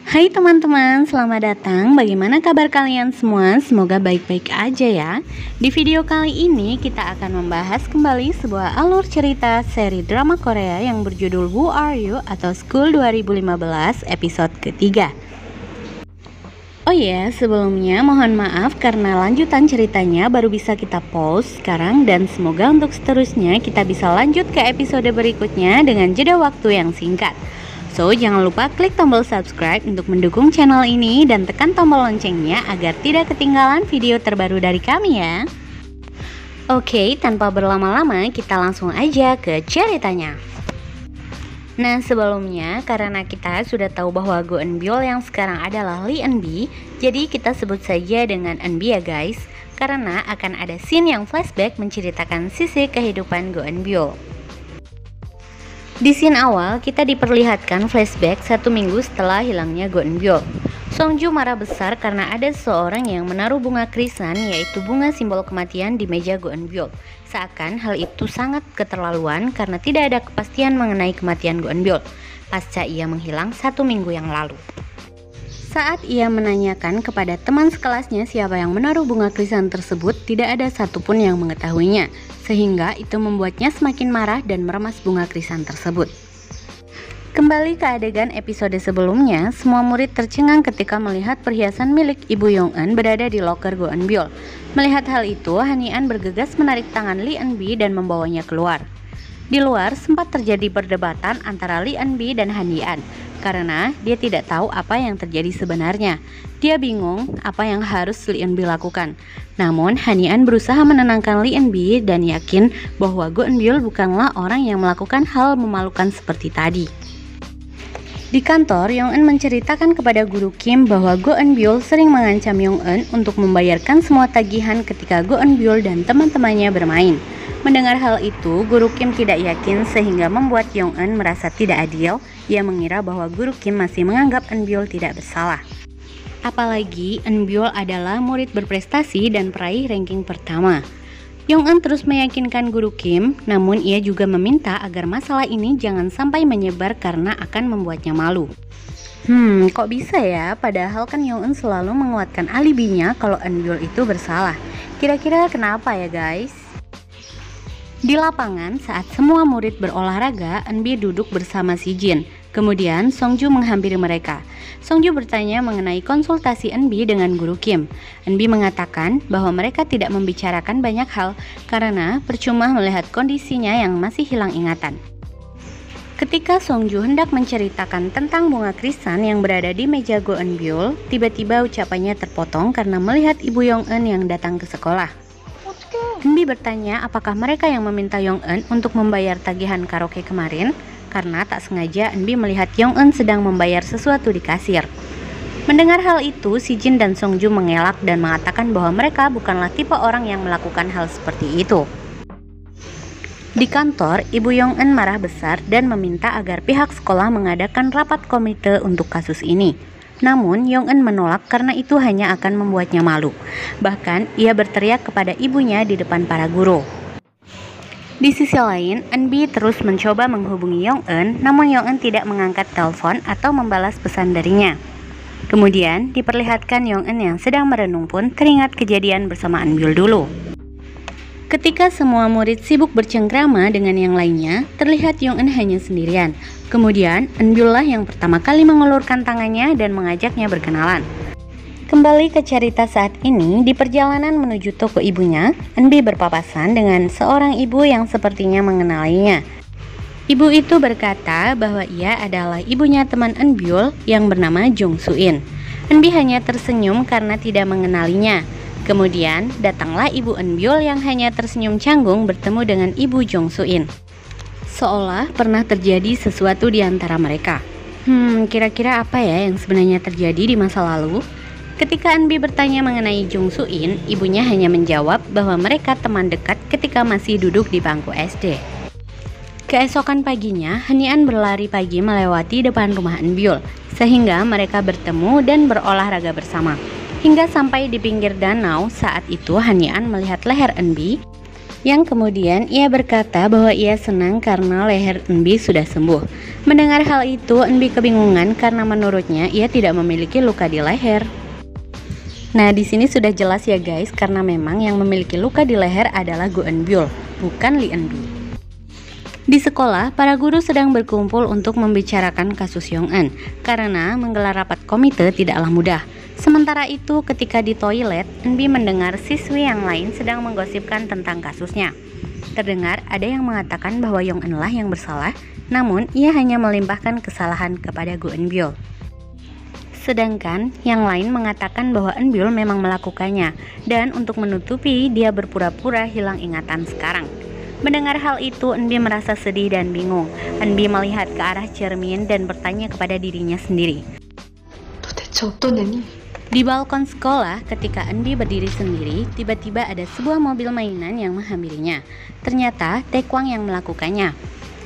Hai teman-teman, selamat datang. Bagaimana kabar kalian semua? Semoga baik-baik aja ya. Di video kali ini kita akan membahas kembali sebuah alur cerita seri drama Korea yang berjudul Who Are You atau School 2015 episode ketiga. Oh ya, sebelumnya mohon maaf karena lanjutan ceritanya baru bisa kita pause sekarang, dan semoga untuk seterusnya kita bisa lanjut ke episode berikutnya dengan jeda waktu yang singkat. So, jangan lupa klik tombol subscribe untuk mendukung channel ini dan tekan tombol loncengnya agar tidak ketinggalan video terbaru dari kami ya. Oke, tanpa berlama-lama kita langsung aja ke ceritanya. Nah, sebelumnya karena kita sudah tahu bahwa Go Eun-byul yang sekarang adalah Lee Eun-bi, jadi kita sebut saja dengan Eun-bi ya guys, karena akan ada scene yang flashback menceritakan sisi kehidupan Go Eun-byul. Di scene awal kita diperlihatkan flashback 1 minggu setelah hilangnya Go Eun-byul. Songju marah besar karena ada seseorang yang menaruh bunga krisan, yaitu bunga simbol kematian, di meja Go Eun-byul. Seakan hal itu sangat keterlaluan karena tidak ada kepastian mengenai kematian Go Eun-byul pasca ia menghilang 1 minggu yang lalu. Saat ia menanyakan kepada teman sekelasnya siapa yang menaruh bunga krisan tersebut, tidak ada satupun yang mengetahuinya, sehingga itu membuatnya semakin marah dan meremas bunga krisan tersebut. Kembali ke adegan episode sebelumnya, semua murid tercengang ketika melihat perhiasan milik Ibu Yong-eun berada di loker Go Eun-byul. Melihat hal itu, Han-Yi-an bergegas menarik tangan Lee Eun-bi dan membawanya keluar. Di luar sempat terjadi perdebatan antara Lee Eun-bi dan Han-Yi-an karena dia tidak tahu apa yang terjadi sebenarnya. Dia bingung apa yang harus Lee Eun-bi lakukan. Namun Han-Yi-an berusaha menenangkan Lee Eun-bi dan yakin bahwa Go Eun-byul bukanlah orang yang melakukan hal memalukan seperti tadi. Di kantor, Yong-eun menceritakan kepada guru Kim bahwa Go Eun-byul sering mengancam Yong-eun untuk membayarkan semua tagihan ketika Go Eun-byul dan teman-temannya bermain. Mendengar hal itu, guru Kim tidak yakin sehingga membuat Yong-eun merasa tidak adil. Ia mengira bahwa guru Kim masih menganggap Eun-byul tidak bersalah. Apalagi Eun-byul adalah murid berprestasi dan peraih ranking pertama. Yong-eun terus meyakinkan guru Kim, namun ia juga meminta agar masalah ini jangan sampai menyebar karena akan membuatnya malu. Kok bisa ya? Padahal kan Yong-eun selalu menguatkan alibinya kalau Eun-byul itu bersalah. Kira-kira kenapa ya guys? Di lapangan, saat semua murid berolahraga, Eun-bi duduk bersama si Jin. Kemudian Songju menghampiri mereka. Songju bertanya mengenai konsultasi Eun-bi dengan guru Kim. Eun-bi mengatakan bahwa mereka tidak membicarakan banyak hal karena percuma melihat kondisinya yang masih hilang ingatan. Ketika Songju hendak menceritakan tentang bunga krisan yang berada di meja Go Eun-byul, tiba-tiba ucapannya terpotong karena melihat Ibu Yong-eun yang datang ke sekolah. Eun-bi bertanya apakah mereka yang meminta Yong-eun untuk membayar tagihan karaoke kemarin, karena tak sengaja Eun-bi melihat Yong-eun sedang membayar sesuatu di kasir. Mendengar hal itu, si Jin dan Songju mengelak dan mengatakan bahwa mereka bukanlah tipe orang yang melakukan hal seperti itu. Di kantor, Ibu Yong-eun marah besar dan meminta agar pihak sekolah mengadakan rapat komite untuk kasus ini. Namun, Yong-eun menolak karena itu hanya akan membuatnya malu. Bahkan, ia berteriak kepada ibunya di depan para guru. Di sisi lain, Eun-bi terus mencoba menghubungi Yong-eun, namun Yong-eun tidak mengangkat telepon atau membalas pesan darinya. Kemudian, diperlihatkan Yong-eun yang sedang merenung pun teringat kejadian bersama Eun-byul dulu. Ketika semua murid sibuk bercengkrama dengan yang lainnya, terlihat Yong-eun hanya sendirian. Kemudian, Eun-byul lah yang pertama kali mengulurkan tangannya dan mengajaknya berkenalan. Kembali ke cerita saat ini, di perjalanan menuju toko ibunya, Eun-bi berpapasan dengan seorang ibu yang sepertinya mengenalinya. Ibu itu berkata bahwa ia adalah ibunya teman Eun-byul yang bernama Jong Soo-in. Eun-bi hanya tersenyum karena tidak mengenalinya. Kemudian, datanglah ibu Eun-byul yang hanya tersenyum canggung bertemu dengan ibu Jong Soo-in. Seolah pernah terjadi sesuatu di antara mereka. Kira-kira apa ya yang sebenarnya terjadi di masa lalu? Ketika Eun-bi bertanya mengenai Jong Soo-in, ibunya hanya menjawab bahwa mereka teman dekat ketika masih duduk di bangku SD. Keesokan paginya, Han-Yi-an berlari pagi melewati depan rumah Eun-byul, sehingga mereka bertemu dan berolahraga bersama. Hingga sampai di pinggir danau, saat itu Han-Yi-an melihat leher Eun-bi Yang kemudian ia berkata bahwa ia senang karena leher Enbi sudah sembuh. Mendengar hal itu, Enbi kebingungan karena menurutnya ia tidak memiliki luka di leher. Nah, di sini sudah jelas ya guys, karena memang yang memiliki luka di leher adalah Go Eun-byul, bukan Lee Eun-bi. Di sekolah, para guru sedang berkumpul untuk membicarakan kasus Yong-eun karena menggelar rapat komite tidaklah mudah. Sementara itu, ketika di toilet, Eun-bi mendengar siswi yang lain sedang menggosipkan tentang kasusnya. Terdengar ada yang mengatakan bahwa Yong-eun lah yang bersalah, namun ia hanya melimpahkan kesalahan kepada Go Eun-byul. Sedangkan yang lain mengatakan bahwa Eun-byul memang melakukannya, dan untuk menutupi dia berpura-pura hilang ingatan sekarang. Mendengar hal itu, Eun-bi merasa sedih dan bingung. Eun-bi melihat ke arah cermin dan bertanya kepada dirinya sendiri. Di balkon sekolah, ketika Eun-bi berdiri sendiri, tiba-tiba ada sebuah mobil mainan yang menghampirinya. Ternyata Taekwang yang melakukannya.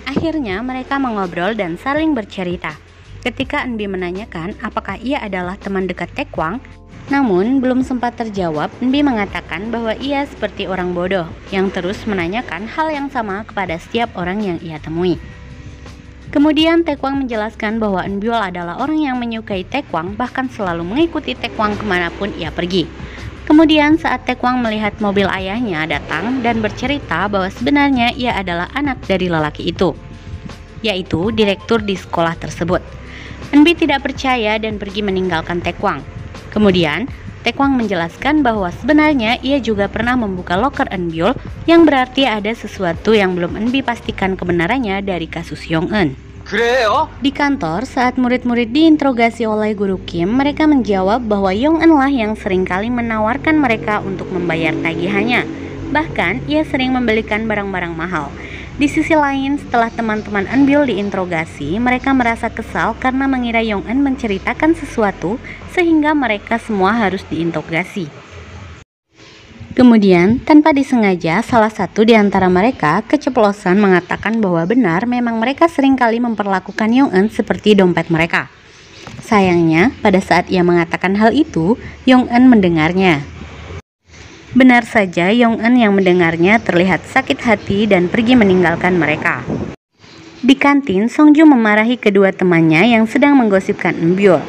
Akhirnya mereka mengobrol dan saling bercerita. Ketika Eun-bi menanyakan apakah ia adalah teman dekat Taekwang, namun belum sempat terjawab, Eun-bi mengatakan bahwa ia seperti orang bodoh yang terus menanyakan hal yang sama kepada setiap orang yang ia temui. Kemudian Taekwang menjelaskan bahwa Eun-byul adalah orang yang menyukai Taekwang, bahkan selalu mengikuti Taekwang kemanapun ia pergi. Kemudian saat Taekwang melihat mobil ayahnya datang dan bercerita bahwa sebenarnya ia adalah anak dari lelaki itu, yaitu direktur di sekolah tersebut. Eun-bi tidak percaya dan pergi meninggalkan Taekwang. Kemudian Taekwang menjelaskan bahwa sebenarnya ia juga pernah membuka loker Eun-byul, yang berarti ada sesuatu yang belum Eun-bi pastikan kebenarannya dari kasus Yong-eun. Di kantor, saat murid-murid diinterogasi oleh guru Kim, mereka menjawab bahwa Yong-eun lah yang seringkali menawarkan mereka untuk membayar tagihannya. Bahkan, ia sering membelikan barang-barang mahal. Di sisi lain, setelah teman-teman Eun-byul diinterogasi, mereka merasa kesal karena mengira Yong-eun menceritakan sesuatu sehingga mereka semua harus diinterogasi. Kemudian, tanpa disengaja, salah satu di antara mereka keceplosan mengatakan bahwa benar memang mereka seringkali memperlakukan Yong-eun seperti dompet mereka. Sayangnya, pada saat ia mengatakan hal itu, Yong-eun mendengarnya. Benar saja, Yong-eun yang mendengarnya terlihat sakit hati dan pergi meninggalkan mereka. Di kantin, Song-ju memarahi kedua temannya yang sedang menggosipkan Eun-byul.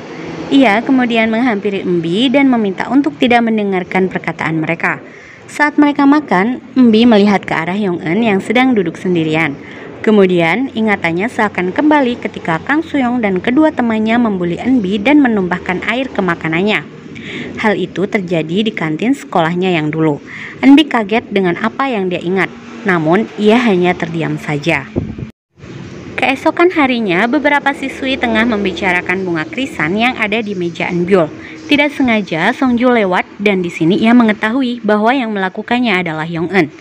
Ia kemudian menghampiri Eun-bi dan meminta untuk tidak mendengarkan perkataan mereka. Saat mereka makan, Eun-bi melihat ke arah Yong-eun yang sedang duduk sendirian. Kemudian, ingatannya seakan kembali ketika Kang Soo-young dan kedua temannya membuli Eun-bi dan menumpahkan air ke makanannya. Hal itu terjadi di kantin sekolahnya yang dulu. Eun-bi kaget dengan apa yang dia ingat, namun ia hanya terdiam saja. Keesokan harinya, beberapa siswi tengah membicarakan bunga krisan yang ada di meja Eun-byul. Tidak sengaja, Song-ju lewat dan di sini ia mengetahui bahwa yang melakukannya adalah Yong-eun.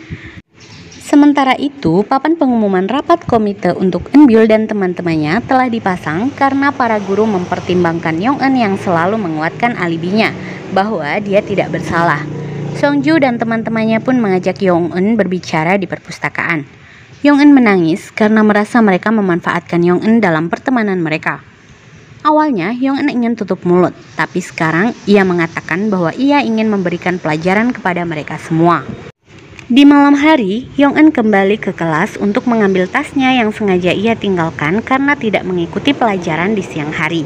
Sementara itu, papan pengumuman rapat komite untuk Eun-byul dan teman-temannya telah dipasang karena para guru mempertimbangkan Yong-eun yang selalu menguatkan alibinya bahwa dia tidak bersalah. Song-ju dan teman-temannya pun mengajak Yong-eun berbicara di perpustakaan. Yong-eun menangis karena merasa mereka memanfaatkan Yong-eun dalam pertemanan mereka. Awalnya, Yong-eun ingin tutup mulut, tapi sekarang ia mengatakan bahwa ia ingin memberikan pelajaran kepada mereka semua. Di malam hari, Yong-eun kembali ke kelas untuk mengambil tasnya yang sengaja ia tinggalkan karena tidak mengikuti pelajaran di siang hari.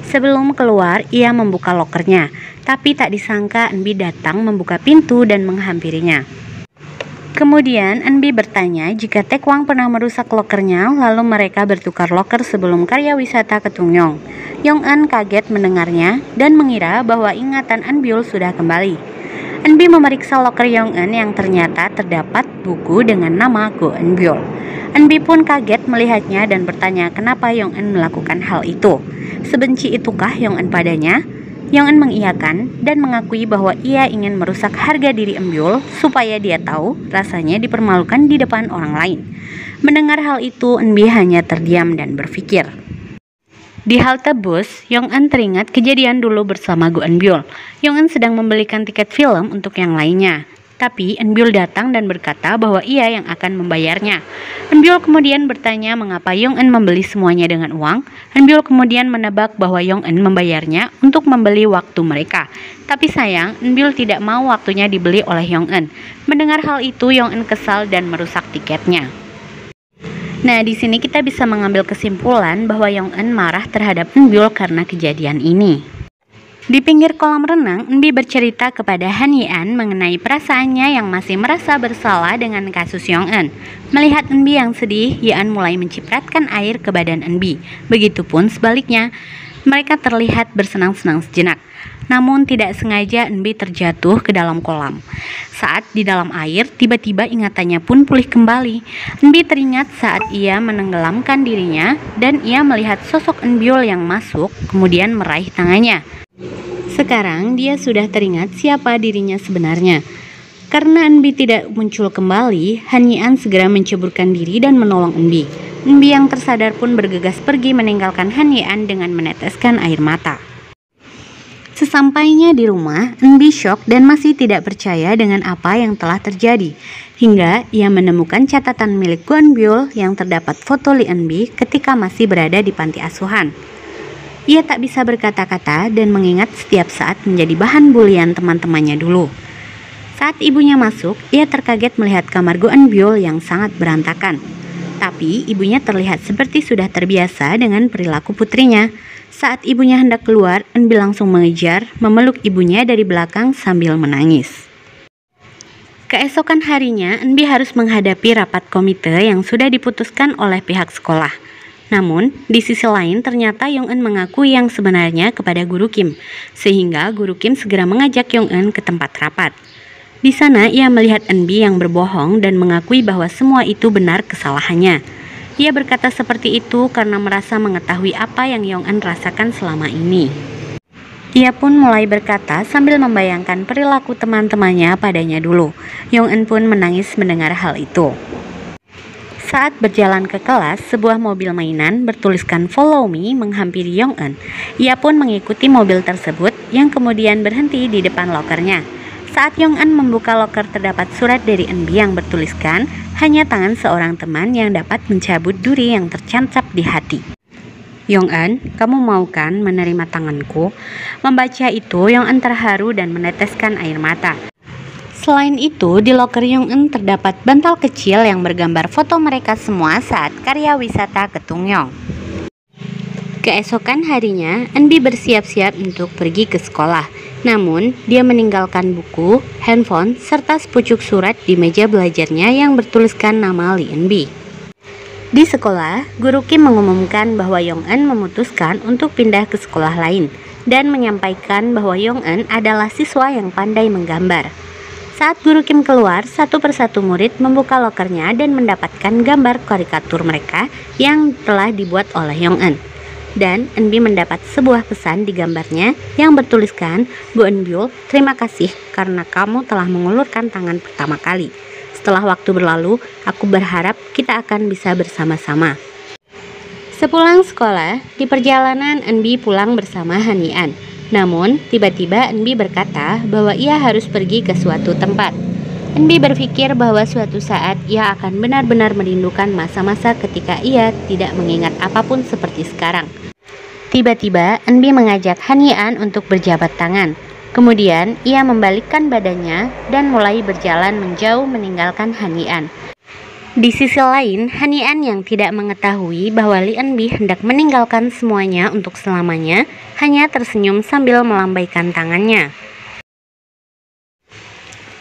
Sebelum keluar, ia membuka lokernya, tapi tak disangka Eun-bi datang membuka pintu dan menghampirinya. Kemudian Eun-bi bertanya jika Taekwang pernah merusak lokernya, lalu mereka bertukar loker sebelum karya wisata ke Tungnyeong. Yong-eun kaget mendengarnya dan mengira bahwa ingatan Eun-byul sudah kembali. Eun-bi memeriksa loker Yong-eun yang ternyata terdapat buku dengan nama Go Eun-byul. Eun-bi pun kaget melihatnya dan bertanya kenapa Yong-eun melakukan hal itu. Sebenci itukah Yong-eun padanya? Yong-eun mengiyakan dan mengakui bahwa ia ingin merusak harga diri Eun-byul supaya dia tahu rasanya dipermalukan di depan orang lain. Mendengar hal itu, Eun-bi hanya terdiam dan berpikir. Di halte bus, Yong-eun teringat kejadian dulu bersama Go Eun-byul. Yong-eun sedang membelikan tiket film untuk yang lainnya. Tapi Eunbyul datang dan berkata bahwa ia yang akan membayarnya. Eunbyul kemudian bertanya mengapa Yong-eun membeli semuanya dengan uang. Eunbyul kemudian menebak bahwa Yong-eun membayarnya untuk membeli waktu mereka. Tapi sayang, Eunbyul tidak mau waktunya dibeli oleh Yong-eun. Mendengar hal itu, Yong-eun kesal dan merusak tiketnya. Nah, di sini kita bisa mengambil kesimpulan bahwa Yong-eun marah terhadap Eunbyul karena kejadian ini. Di pinggir kolam renang, Eunbi bercerita kepada Han Yi-an mengenai perasaannya yang masih merasa bersalah dengan kasus Yong-eun. Melihat Eunbi yang sedih, Yi-an mulai mencipratkan air ke badan Eunbi. Begitupun sebaliknya, mereka terlihat bersenang-senang sejenak. Namun tidak sengaja Eunbi terjatuh ke dalam kolam. Saat di dalam air, tiba-tiba ingatannya pun pulih kembali. Eunbi teringat saat ia menenggelamkan dirinya dan ia melihat sosok Eunbyul yang masuk, kemudian meraih tangannya. Sekarang dia sudah teringat siapa dirinya sebenarnya. Karena Eunbi tidak muncul kembali, Han Yi-an segera menceburkan diri dan menolong Eunbi. Eunbi yang tersadar pun bergegas pergi meninggalkan Han Yi-an dengan meneteskan air mata. Sesampainya di rumah, Eunbi syok dan masih tidak percaya dengan apa yang telah terjadi. Hingga ia menemukan catatan milik Go Eunbyul yang terdapat foto Lee Eunbi ketika masih berada di panti asuhan. Ia tak bisa berkata-kata dan mengingat setiap saat menjadi bahan bulian teman-temannya dulu. Saat ibunya masuk, ia terkaget melihat kamar Go Eunbyul yang sangat berantakan. Tapi ibunya terlihat seperti sudah terbiasa dengan perilaku putrinya. Saat ibunya hendak keluar, Eunbi langsung mengejar, memeluk ibunya dari belakang sambil menangis. Keesokan harinya, Eunbi harus menghadapi rapat komite yang sudah diputuskan oleh pihak sekolah. Namun, di sisi lain ternyata Yong-eun mengaku yang sebenarnya kepada Guru Kim, sehingga Guru Kim segera mengajak Yong-eun ke tempat rapat. Di sana ia melihat Eunbi yang berbohong dan mengakui bahwa semua itu benar kesalahannya. Ia berkata seperti itu karena merasa mengetahui apa yang Yong-eun rasakan selama ini. Ia pun mulai berkata sambil membayangkan perilaku teman-temannya padanya dulu. Yong-eun pun menangis mendengar hal itu. Saat berjalan ke kelas, sebuah mobil mainan bertuliskan "Follow Me" menghampiri Yong-eun. Ia pun mengikuti mobil tersebut yang kemudian berhenti di depan lokernya. Saat Yong-eun membuka loker, terdapat surat dari Eunbi yang bertuliskan, "Hanya tangan seorang teman yang dapat mencabut duri yang tercancap di hati." "Yong-eun, kamu mau kan menerima tanganku?" Membaca itu, Yong-eun terharu dan meneteskan air mata. Selain itu, di loker Yong-eun terdapat bantal kecil yang bergambar foto mereka semua saat karya wisata ke Tungyong. Keesokan harinya, Eunbi bersiap-siap untuk pergi ke sekolah. Namun, dia meninggalkan buku, handphone, serta sepucuk surat di meja belajarnya yang bertuliskan nama Lee Eunbi. Di sekolah, Guru Kim mengumumkan bahwa Yong-eun memutuskan untuk pindah ke sekolah lain dan menyampaikan bahwa Yong-eun adalah siswa yang pandai menggambar. Saat Guru Kim keluar, satu persatu murid membuka lokernya dan mendapatkan gambar karikatur mereka yang telah dibuat oleh Yong-eun. Dan Eunbi mendapat sebuah pesan di gambarnya yang bertuliskan, "Go Eunbyul, terima kasih karena kamu telah mengulurkan tangan pertama kali. Setelah waktu berlalu, aku berharap kita akan bisa bersama-sama." Sepulang sekolah, di perjalanan Eunbi pulang bersama Han Yi-an. Namun, tiba-tiba Eunbi berkata bahwa ia harus pergi ke suatu tempat. Eunbi berpikir bahwa suatu saat ia akan benar-benar merindukan masa-masa ketika ia tidak mengingat apapun seperti sekarang. Tiba-tiba, Eunbi mengajak Han Yi-an untuk berjabat tangan. Kemudian, ia membalikkan badannya dan mulai berjalan menjauh meninggalkan Han Yi-an. Di sisi lain, Han Yi-an yang tidak mengetahui bahwa Lee Eunbi hendak meninggalkan semuanya untuk selamanya, hanya tersenyum sambil melambaikan tangannya.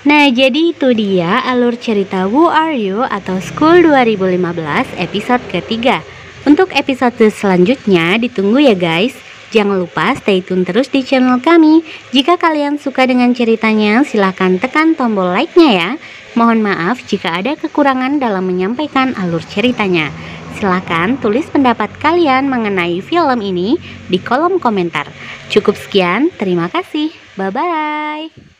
Nah, jadi itu dia alur cerita Who Are You atau School 2015 episode ketiga. Untuk episode selanjutnya ditunggu ya guys. Jangan lupa stay tune terus di channel kami. Jika kalian suka dengan ceritanya, silahkan tekan tombol like-nya ya. Mohon maaf jika ada kekurangan dalam menyampaikan alur ceritanya. Silahkan tulis pendapat kalian mengenai film ini di kolom komentar. Cukup sekian, terima kasih. Bye-bye.